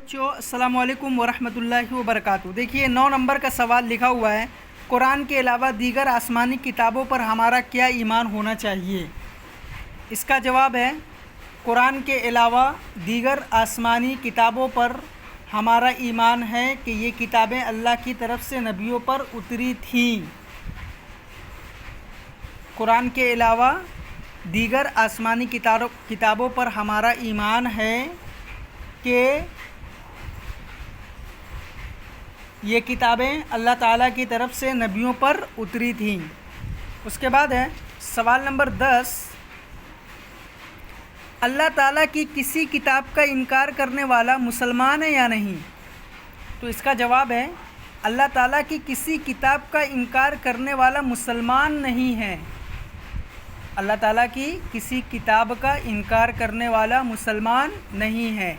بچوں، السلام علیکم ورحمۃ اللہ وبرکاتہ۔ دیکھیے 9 نمبر کا سوال لکھا ہوا ہے، قرآن کے علاوہ دیگر آسمانی کتابوں پر ہمارا کیا ایمان ہونا چاہیے؟ اس کا جواب ہے قرآن کے علاوہ دیگر آسمانی کتابوں پر ہمارا ایمان ہے کہ یہ کتابیں اللہ کی طرف سے نبیوں پر اتری تھیں۔ قرآن کے علاوہ دیگر آسمانی کتابوں پر ہمارا ایمان ہے کہ یہ کتابیں اللہ تعالیٰ کی طرف سے نبیوں پر اتری تھیں۔ اس کے بعد ہے سوال نمبر 10، اللہ تعالیٰ کی کسی کتاب کا انکار کرنے والا مسلمان ہے یا نہیں؟ تو اس کا جواب ہے اللہ تعالیٰ کی کسی کتاب کا انکار کرنے والا مسلمان نہیں ہے۔ اللہ تعالیٰ کی کسی کتاب کا انکار کرنے والا مسلمان نہیں ہے۔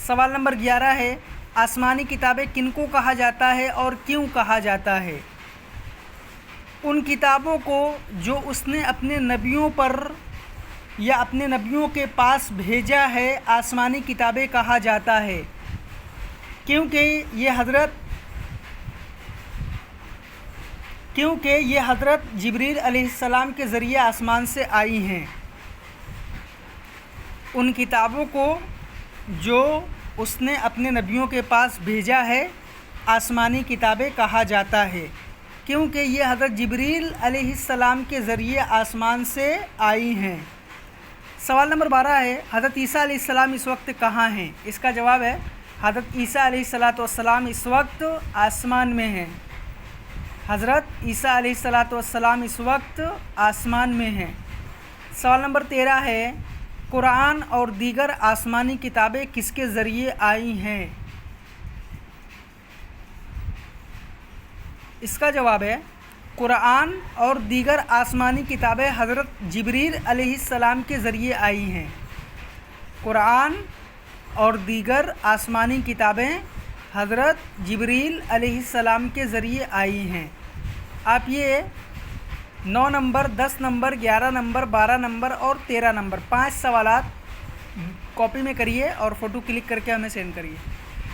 سوال نمبر 11 ہے، آسمانی کتابیں کن کو کہا جاتا ہے اور کیوں کہا جاتا ہے؟ ان کتابوں کو جو اس نے اپنے نبیوں پر یا اپنے نبیوں کے پاس بھیجا ہے آسمانی کتابیں کہا جاتا ہے، کیونکہ یہ حضرت جبریل علیہ السلام کے ذریعے آسمان سے آئی ہیں۔ ان کتابوں کو جو اس نے اپنے نبیوں کے پاس بھیجا ہے آسمانی کتابیں کہا جاتا ہے، کیونکہ یہ حضرت جبریل علیہ السلام کے ذریعے آسمان سے آئی ہیں۔ سوال نمبر 12 ہے، حضرت عیسیٰ علیہ السلام اس وقت کہاں ہیں؟ اس کا جواب ہے حضرت عیسیٰ علیہ السلام اس وقت آسمان میں ہیں۔ حضرت عیسیٰ علیہ السلام اس وقت آسمان میں ہیں۔ سوال نمبر 13 ہے، قرآن اور دیگر آسمانی کتابیں کس کے ذریعے آئی ہیں؟ اس کا جواب ہے قرآن اور دیگر آسمانی کتابیں حضرت جبریل علیہ السلام کے ذریعے آئی ہیں۔ قرآن اور دیگر آسمانی کتابیں حضرت جبریل علیہ السلام کے ذریعے آئی ہیں۔ آپ یہ 9 نمبر، 10 نمبر، 11 نمبر، 12 نمبر اور 13 نمبر 5 سوالات کاپی میں کریے اور فوٹو کلک کر کے ہمیں سینڈ کریے۔